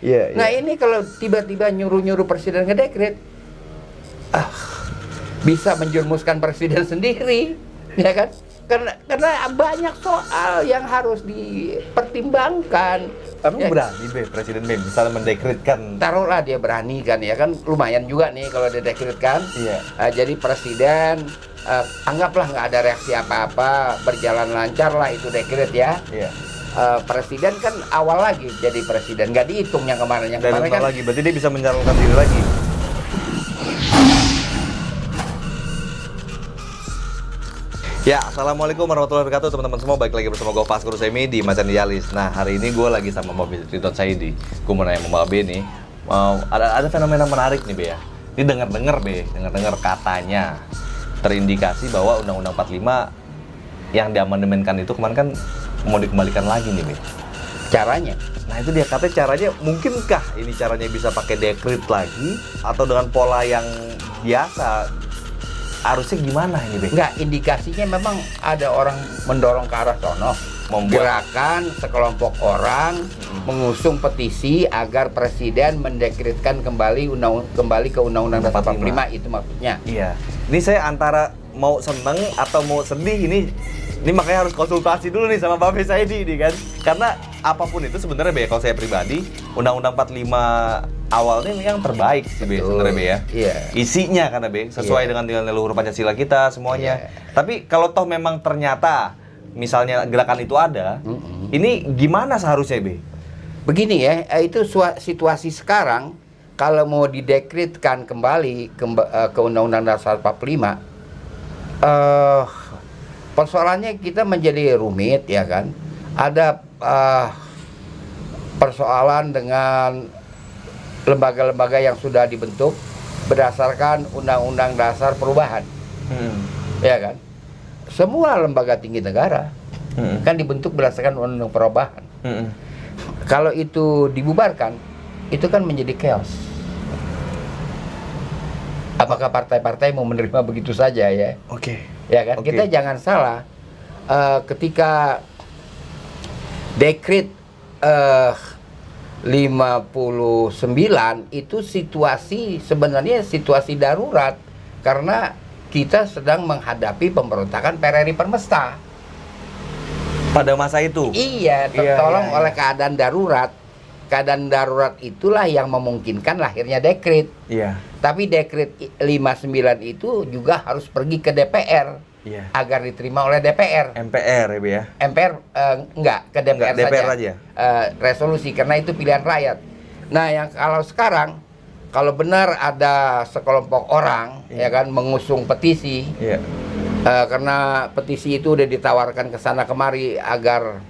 Iya, Nah iya. ini kalau tiba-tiba nyuruh-nyuruh presiden ngedekret, bisa menjerumuskan presiden sendiri, ya kan? Karena banyak soal yang harus dipertimbangkan. Emang Ya, berani Presiden misalnya mendekretkan. taruhlah dia berani kan, ya kan lumayan juga nih kalau dia dekretkan. Iya. Jadi presiden anggaplah nggak ada reaksi apa-apa, berjalan lancar lah itu dekret ya. Iya. Presiden kan awal lagi jadi presiden, nggak dihitung yang kemarin kan Lagi, berarti dia bisa mencalonkan diri lagi. Ya, assalamualaikum warahmatullahi wabarakatuh teman-teman semua. Balik lagi bersama gue Faskur Semi di Macan Dialis. Nah, hari ini gue lagi sama Mbak Ridwan Saidi. Gue mau nanya sama Mbak B nih, ada fenomena menarik nih Be ya. Ini dengar katanya terindikasi bahwa Undang-Undang 45 yang diamandemenkan itu kemarin kan mau dikembalikan lagi nih Be. caranya. Nah itu dia, katanya caranya, mungkinkah ini caranya bisa pakai dekret lagi atau dengan pola yang biasa? Harusnya gimana ini, Be? Nggak, indikasinya memang ada orang mendorong ke arah sono. Gerakan sekelompok orang mengusung petisi agar presiden mendekretkan kembali ke Undang-Undang Dasar 45, itu maksudnya. Iya. Ini saya antara mau seneng atau mau sedih ini makanya harus konsultasi dulu nih sama Bapak Saidi ini kan. Karena apapun itu sebenarnya Be, kalau saya pribadi Undang-Undang 45 awalnya ini yang terbaik sih Be sebenarnya Be ya. Iya. Isinya karena Be sesuai dengan nilai luhur Pancasila kita semuanya. Iya. Tapi kalau toh memang ternyata misalnya gerakan itu ada, ini gimana seharusnya Be? Begini ya, itu situasi sekarang kalau mau didekretkan kembali ke Undang-Undang Dasar 45, persoalannya kita menjadi rumit ya kan. Ada persoalan dengan lembaga-lembaga yang sudah dibentuk berdasarkan Undang-Undang Dasar Perubahan, ya kan. Semua lembaga tinggi negara kan dibentuk berdasarkan Undang-Undang Perubahan. Kalau itu dibubarkan, itu kan menjadi chaos. Apakah partai-partai mau menerima begitu saja ya? Oke. Ya kan, kita jangan salah. Ketika dekret 59 itu sebenarnya situasi darurat karena kita sedang menghadapi pemberontakan PRRI Permesta. Pada masa itu. Iya, tertolong oleh keadaan darurat. Keadaan darurat itulah yang memungkinkan lahirnya dekret. Iya. Tapi dekret 59 itu juga harus pergi ke DPR. Iya. Agar diterima oleh DPR. MPR ya Be ya. MPR enggak, ke DPR, DPR saja. aja. Resolusi, karena itu pilihan rakyat. Nah, yang kalau sekarang, kalau benar ada sekelompok orang ya kan mengusung petisi, karena petisi itu udah ditawarkan ke sana kemari agar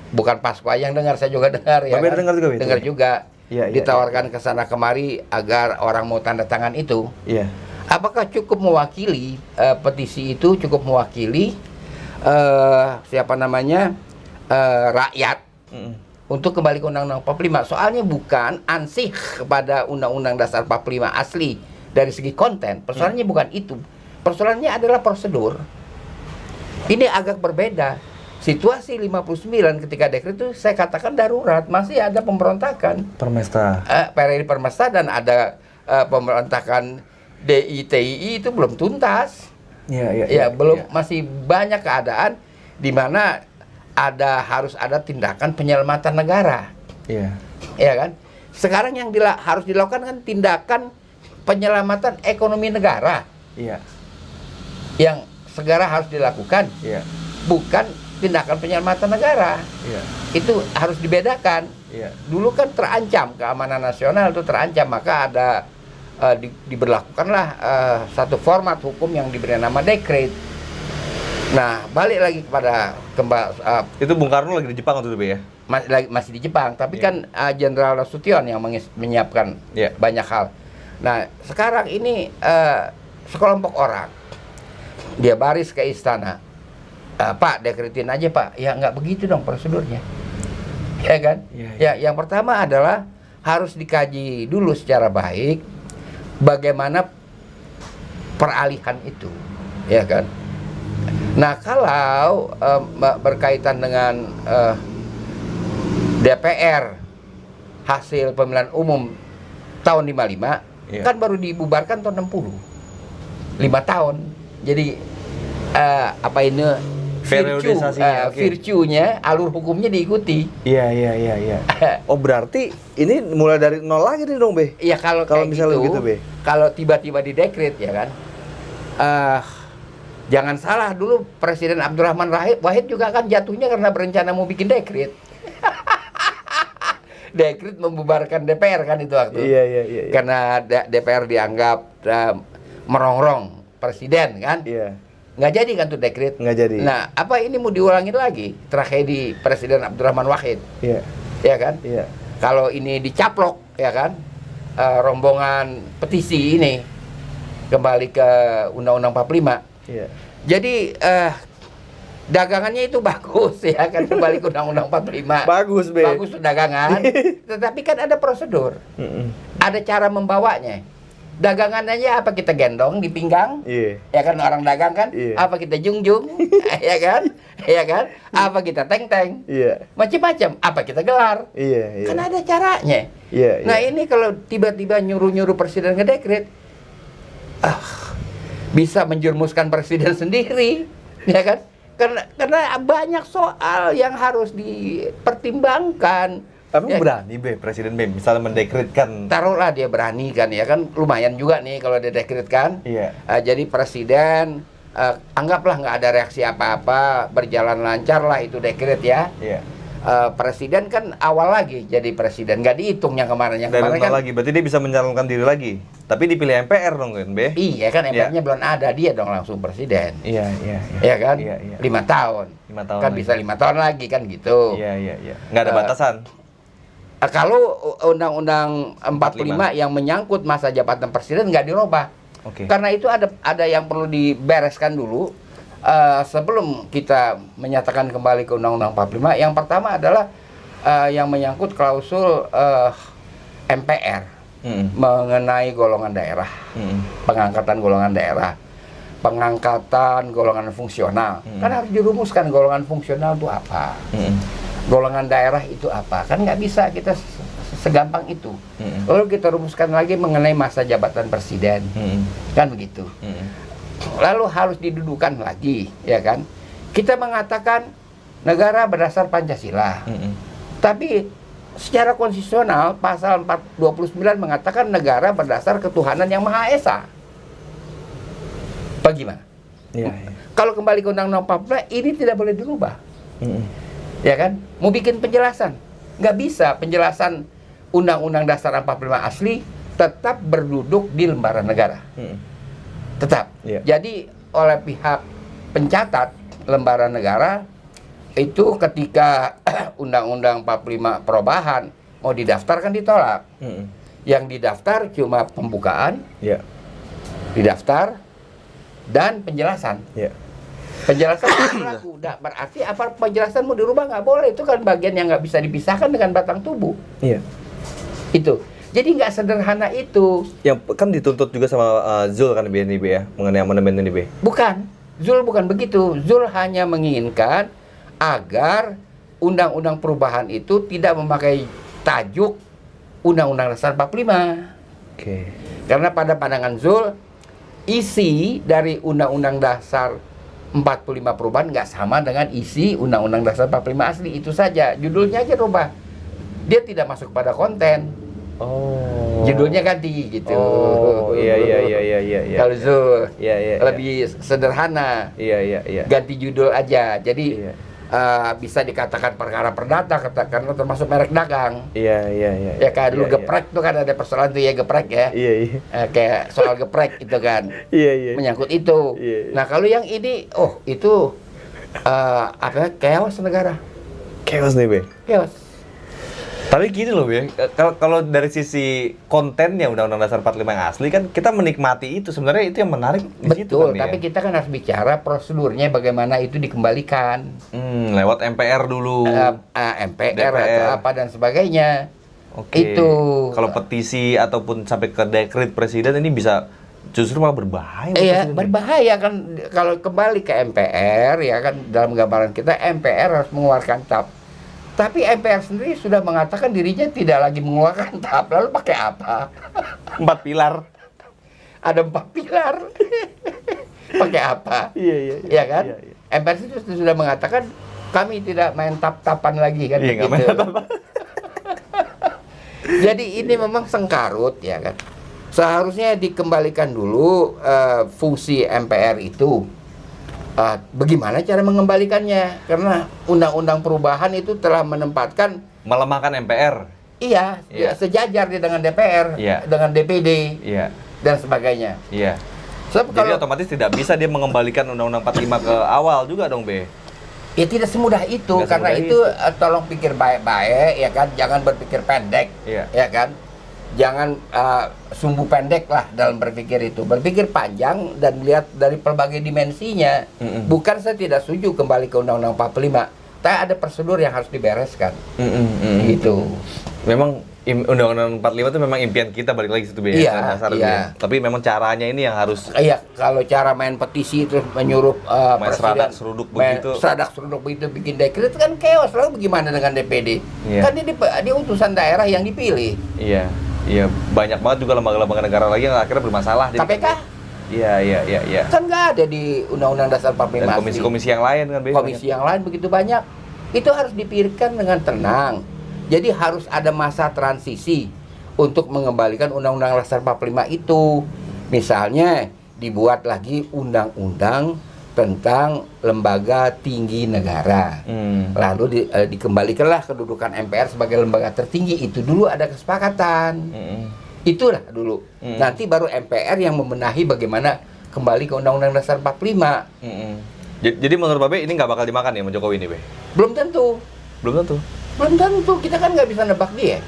bukan Pasco yang dengar, saya juga dengar ya kan? Dengar juga. Ditawarkan ke sana kemari agar orang mau tanda tangan itu. Iya. Apakah cukup mewakili petisi itu cukup mewakili rakyat untuk kembali ke Undang-Undang 45? Soalnya bukan ansih kepada Undang-Undang Dasar 45 asli dari segi konten. Persoalannya bukan itu. Persoalannya adalah prosedur. Ini agak berbeda. Situasi 59 ketika dekret itu saya katakan darurat, masih ada pemberontakan. Permesta. PRRI Permesta dan ada pemberontakan DITII itu belum tuntas. Masih banyak keadaan di mana harus ada tindakan penyelamatan negara. Iya. Ya kan? Sekarang yang harus dilakukan kan tindakan penyelamatan ekonomi negara. Iya. Yang segera harus dilakukan. Iya. Bukan tindakan penyelamatan negara. Iya. Itu harus dibedakan. Iya. Dulu kan terancam keamanan nasional itu terancam, maka ada diberlakukanlah satu format hukum yang diberi nama dekret. Nah, balik lagi kepada itu Bung Karno lagi di Jepang waktu itu ya? Masih di Jepang, tapi kan Jenderal Nasution yang menyiapkan banyak hal. Nah, sekarang ini sekelompok orang dia baris ke istana, Pak, dekretin aja Pak. Ya nggak begitu dong prosedurnya, ya kan? Ya, yang pertama adalah harus dikaji dulu secara baik bagaimana peralihan itu, ya kan? Nah, kalau berkaitan dengan DPR hasil pemilihan umum tahun 55 Iya. kan baru dibubarkan tahun 60. 5 tahun. Jadi apa ini Periodisasinya, oke. virtue-nya, alur hukumnya diikuti. Iya. Oh berarti ini mulai dari nol lagi nih dong, Be? Ya kalau Kalau kayak misalnya gitu, gitu, Be. kalau tiba-tiba didekret ya kan, jangan salah dulu Presiden Abdurrahman Wahid juga kan jatuhnya karena berencana mau bikin dekret. Dekret membubarkan DPR kan itu waktu. Iya. Karena DPR dianggap merongrong presiden kan. Iya. Nggak jadi kan tuh dekret. Nggak jadi. Nah, apa ini mau diulangin lagi tragedi Presiden Abdurrahman Wahid? Iya. Ya kan? Iya. Kalau ini dicaplok ya kan, rombongan petisi ini kembali ke Undang-Undang 45. Iya. Jadi dagangannya itu bagus ya kan, kembali ke Undang-Undang 45. Bagus, Be. Bagus tuh dagangan. Tetapi kan ada prosedur. Ada cara membawanya. Dagangannya apa kita gendong di pinggang? Iya. Ya kan orang dagang kan? Iya. Apa kita jungjung? Ya kan? Ya kan? Apa kita teng-teng? Iya. Macam-macam. Apa kita gelar? Iya. Kan ada caranya. Iya. Nah ini kalau tiba-tiba nyuruh-nyuruh presiden ngedekret, bisa menjerumuskan presiden sendiri, ya kan? Karena banyak soal yang harus dipertimbangkan. Tapi Ya, berani, Be, Presiden Be, misalnya mendekretkan. taruhlah dia berani kan ya kan, lumayan juga nih kalau dia dekretkan. Iya. Jadi presiden anggaplah nggak ada reaksi apa-apa, berjalan lancar lah itu dekret ya. Iya. Presiden kan awal lagi jadi presiden, nggak dihitung yang kemarin Dari nol kan. lagi, berarti dia bisa mencalonkan diri lagi. Tapi dipilih MPR dong kan, Be? Iya kan MPR-nya belum ada, dia dong langsung presiden. Iya. Ya kan? Iya. 5 tahun. 5 tahun Kan lagi. bisa 5 tahun lagi kan gitu. Iya. Nggak ada batasan. Kalau Undang-Undang 45 yang menyangkut masa jabatan presiden nggak dirubah. Oke. Karena itu ada yang perlu dibereskan dulu sebelum kita menyatakan kembali ke Undang-Undang 45. Yang pertama adalah yang menyangkut klausul MPR mengenai golongan daerah, pengangkatan golongan daerah, pengangkatan golongan fungsional. Kan harus dirumuskan golongan fungsional itu apa, golongan daerah itu apa. Kan nggak bisa kita segampang itu. Lalu kita rumuskan lagi mengenai masa jabatan presiden, kan begitu. Lalu harus didudukan lagi, ya kan? Kita mengatakan negara berdasar Pancasila, tapi secara konstitusional pasal 29 mengatakan negara berdasar ketuhanan yang Maha Esa. Bagaimana? Iya. Kalau kembali ke Undang-Undang 45 ini tidak boleh dirubah, ya kan? Mau bikin penjelasan, nggak bisa. Penjelasan Undang-Undang Dasar 45 asli tetap berduduk di lembaran negara, tetap. Iya. Jadi oleh pihak pencatat lembaran negara itu ketika Undang-Undang 45 perubahan mau didaftarkan ditolak. Yang didaftar cuma pembukaan, Iya. didaftar, dan penjelasan. Iya. Penjelasan tidak berlaku. Nah, berarti apa penjelasan mau dirubah nggak boleh. Itu kan bagian yang nggak bisa dipisahkan dengan batang tubuh. Iya. Itu. Jadi nggak sederhana itu. Yang kan dituntut juga sama Zul kan BNIB ya, mengenai amandemen ini, Be. Bukan. Zul bukan begitu. Zul hanya menginginkan agar undang-undang perubahan itu tidak memakai tajuk Undang-Undang Dasar 45. Oke. Karena pada pandangan Zul, isi dari Undang-Undang Dasar 45 perubahan nggak sama dengan isi Undang-Undang Dasar 45 asli. Itu saja. Judulnya aja rubah. Dia tidak masuk pada konten. Oh. Judulnya ganti gitu. Oh, iya. Kalau Zul Iya. lebih sederhana. Iya. Ganti judul aja. Jadi Iya. bisa dikatakan perkara perdata karena termasuk merek dagang. Iya. Ya kan dulu geprek tuh kan ada persoalan tuh ya, geprek ya. Iya. Kayak soal geprek itu kan. Iya. Menyangkut itu. Iya. Nah, kalau yang ini itu chaos negara. Chaos nih, Be. Chaos. Tapi gini loh, Be. Kalau dari sisi kontennya Undang-Undang Dasar 45 yang asli kan kita menikmati itu. Sebenarnya itu yang menarik di situ Betul, kan, tapi ya? kita kan harus bicara prosedurnya bagaimana itu dikembalikan. Lewat MPR dulu. MPR DPR. atau apa dan sebagainya. Oke. Itu. Kalau petisi ataupun sampai ke dekret presiden ini bisa justru malah berbahaya. buat Iya, presiden. berbahaya kan kalau kembali ke MPR ya kan, dalam gambaran kita MPR harus mengeluarkan Tapi MPR sendiri sudah mengatakan dirinya tidak lagi mengeluarkan TAP. Lalu pakai apa? 4 pilar. Ada 4 pilar. Pakai apa? Iya. Ya kan? Iya. MPR itu sudah mengatakan kami tidak main tap-tapan lagi kan Iya, nggak main tap-tapan. Jadi ini memang sengkarut ya kan. Seharusnya dikembalikan dulu fungsi MPR itu. Bagaimana cara mengembalikannya? Karena undang-undang perubahan itu telah menempatkan melemahkan MPR. Iya, sejajar dia dengan DPR, dengan DPD, dan sebagainya. Iya. Jadi otomatis tidak bisa dia mengembalikan Undang-Undang 45 ke awal juga dong, Be. Ya tidak semudah itu, karena itu tolong pikir baik-baik, ya kan? Jangan berpikir pendek, ya kan? Jangan sumbu pendek lah dalam berpikir itu. Berpikir panjang dan melihat dari berbagai dimensinya. Bukan saya tidak setuju kembali ke Undang-Undang 45, tapi ada prosedur yang harus dibereskan. Gitu. Memang Undang-Undang 45 itu memang impian kita balik lagi situ, Be. Iya. Tapi memang caranya ini yang harus. Iya, kalau cara main petisi terus menyuruh main seradak seruduk begitu. Seradak seruduk begitu bikin dekret kan chaos. Lalu bagaimana dengan DPD? Kan dia utusan daerah yang dipilih. Iya, banyak banget juga lembaga-lembaga negara lagi yang akhirnya bermasalah. KPK? Iya. Kan nggak ada di Undang-Undang Dasar 45. Dan komisi-komisi yang lain kan, Be. Komisi yang lain begitu banyak. Itu harus dipikirkan dengan tenang. Jadi harus ada masa transisi untuk mengembalikan Undang-Undang Dasar 45 itu. Misalnya dibuat lagi undang-undang tentang lembaga tinggi negara. Lalu dikembalikanlah kedudukan MPR sebagai lembaga tertinggi. Itu dulu ada kesepakatan. Itulah dulu. Nanti baru MPR yang membenahi bagaimana kembali ke Undang-Undang Dasar 45. Jadi menurut Babe ini nggak bakal dimakan ya sama Jokowi ini, Be? Belum tentu. Belum tentu, kita kan nggak bisa nebak dia.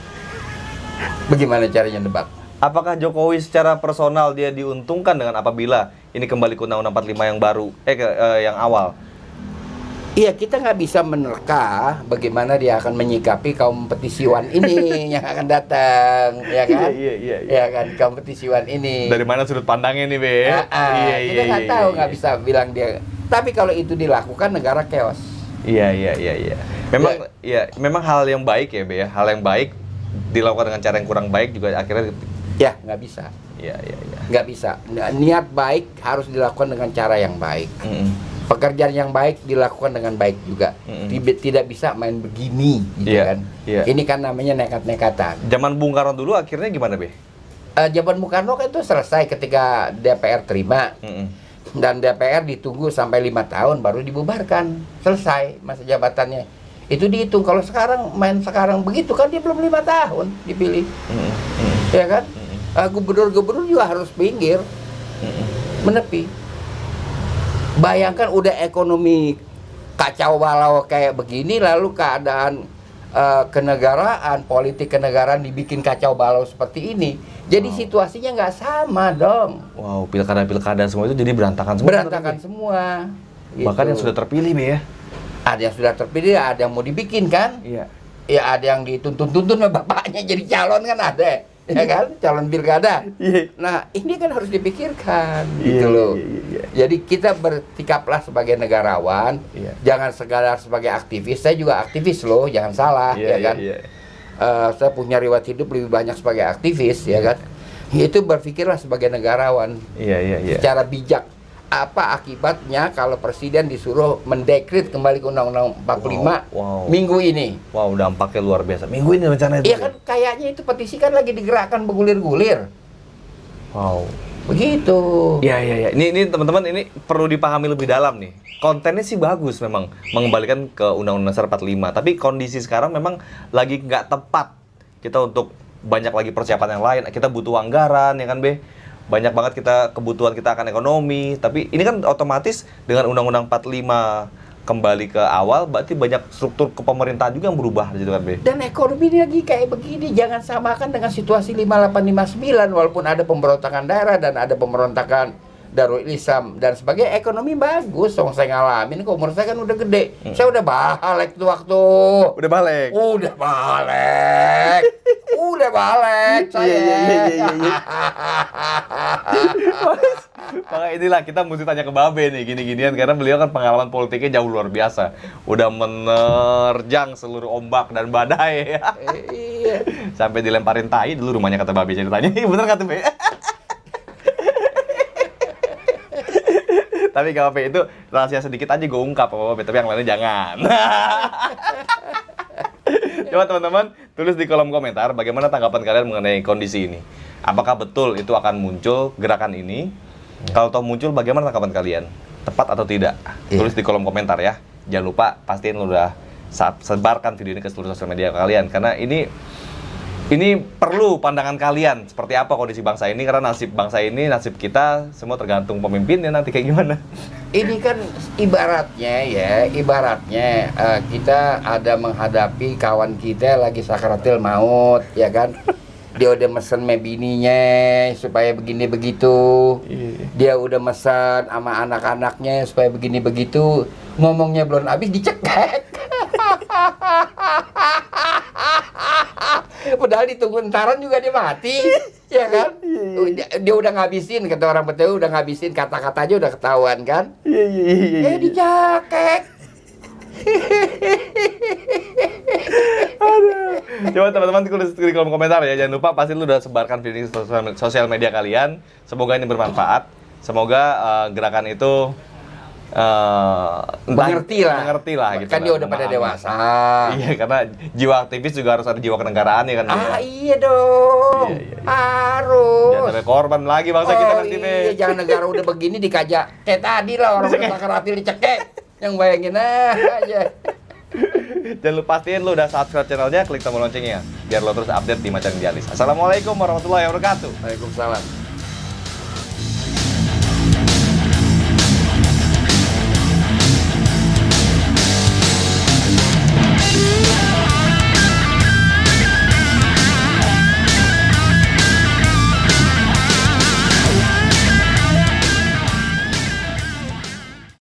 Bagaimana caranya nebak? Apakah Jokowi secara personal dia diuntungkan dengan apabila ini kembali ke Undang-Undang 45 yang baru, yang awal? Iya, kita nggak bisa menerka bagaimana dia akan menyikapi kaum petisiwan ini yang akan datang, ya kan? Iya. Ya kan, kaum petisiwan ini. Dari mana sudut pandangnya nih, Be? Kita nggak tahu, nggak bisa bilang dia. Tapi kalau itu dilakukan, negara chaos. Iya. Memang hal yang baik ya, Be ya. Hal yang baik dilakukan dengan cara yang kurang baik juga akhirnya nggak bisa. Iya. Nggak bisa. Niat baik harus dilakukan dengan cara yang baik. Pekerjaan yang baik dilakukan dengan baik juga. Tidak bisa main begini, gitu kan. Ini kan namanya nekat-nekatan. Zaman Bung Karno dulu akhirnya gimana, Be? Zaman Bung Karno kan itu selesai ketika DPR terima. Dan DPR ditunggu sampai 5 tahun baru dibubarkan. Selesai masa jabatannya. Itu dihitung. Kalau sekarang main sekarang begitu kan dia belum 5 tahun dipilih. Ya kan? Gubernur-gubernur juga harus pinggir. Menepi. Bayangkan udah ekonomi kacau balau kayak begini, lalu keadaan kenegaraan, politik kenegaraan dibikin kacau balau seperti ini. Jadi situasinya nggak sama dong. Wow, pilkada semua itu jadi berantakan semua. Berantakan semua. Bahkan yang sudah terpilih, Be ya. Ada yang sudah terpilih, ada yang mau dibikin kan? Iya. Ya ada yang dituntun-tuntun sama bapaknya jadi calon kan ada. Ya kan? Calon pilkada. Nah, ini kan harus dipikirkan gitu loh. Jadi kita bersikaplah sebagai negarawan, jangan sekadar sebagai aktivis. Saya juga aktivis loh, jangan salah, ya kan? Saya punya riwayat hidup lebih banyak sebagai aktivis, ya kan? Itu berpikirlah sebagai negarawan. Secara bijak. Apa akibatnya kalau presiden disuruh mendekret kembali ke Undang-Undang 45 minggu ini? Wow, dampaknya luar biasa. Minggu ini rencana itu. Iya kan, kayaknya itu petisi kan lagi digerakkan bergulir-gulir. Wow. Begitu. Iya. Ini teman-teman, ini perlu dipahami lebih dalam nih. Kontennya sih bagus memang mengembalikan ke Undang-Undang Dasar 45, tapi kondisi sekarang memang lagi nggak tepat kita untuk banyak lagi persiapan yang lain. Kita butuh anggaran, ya kan, Be? Banyak banget kebutuhan kita akan ekonomi, tapi ini kan otomatis dengan Undang-Undang 45 kembali ke awal, berarti banyak struktur kepemerintahan juga yang berubah gitu kan, Be? Dan ekonomi ini lagi kayak begini, jangan samakan dengan situasi 5859, walaupun ada pemberontakan daerah dan ada pemberontakan Darul Islam dan sebagainya, ekonomi bagus. Saya ngalamin kok, umur saya kan udah gede. Saya udah balik tuh waktu. Udah balik. Udah balik saya. Maka inilah kita mesti tanya ke Babe nih gini-ginian karena beliau kan pengalaman politiknya jauh luar biasa. Udah menerjang seluruh ombak dan badai. Iya. Sampai dilemparin tai dulu rumahnya kata Babe ceritanya. Bener kata Babe? Tapi gak apa-apa, itu rahasia sedikit aja gue ungkap apa-apa, tapi yang lainnya jangan. Coba teman-teman tulis di kolom komentar bagaimana tanggapan kalian mengenai kondisi ini. Apakah betul itu akan muncul gerakan ini? Kalau toh muncul, bagaimana tanggapan kalian? Tepat atau tidak? Tulis di kolom komentar ya. Jangan lupa pastiin lu udah sebarkan video ini ke seluruh sosial media kalian, karena ini perlu pandangan kalian seperti apa kondisi bangsa ini, karena nasib bangsa ini, nasib kita semua tergantung pemimpinnya nanti kayak gimana. Ini kan ibaratnya kita ada menghadapi kawan kita lagi sakaratil maut, ya kan? Dia udah mesen sama bininya supaya begini begitu. Dia udah mesen sama anak-anaknya supaya begini begitu. Ngomongnya belum habis dicekek. Padahal ditunggu entaran juga dia mati, ya kan? Dia udah ngabisin, kata orang Betawi, udah ngabisin kata-katanya udah ketahuan kan? Dicekek. Coba teman-teman tulis di kolom komentar ya. Jangan lupa pasti lu udah sebarkan video ini di sosial media kalian. Semoga ini bermanfaat. Semoga gerakan itu mengerti lah gitu. Kan dia udah pada dewasa. Iya, karena jiwa aktivis juga harus ada jiwa kenegaraan ya kan. Iya dong. Iya. Harus. Jangan sampai korban lagi bangsa kita nanti, Iya, jangan negara udah begini dikajak. Kayak tadi lah orang sakaratil dicekek. Yang bayangin aja. Jangan lupa pastiin lu udah subscribe channelnya, klik tombol loncengnya biar lo terus update di Macan Dialis. Assalamualaikum warahmatullahi wabarakatuh. Waalaikumsalam.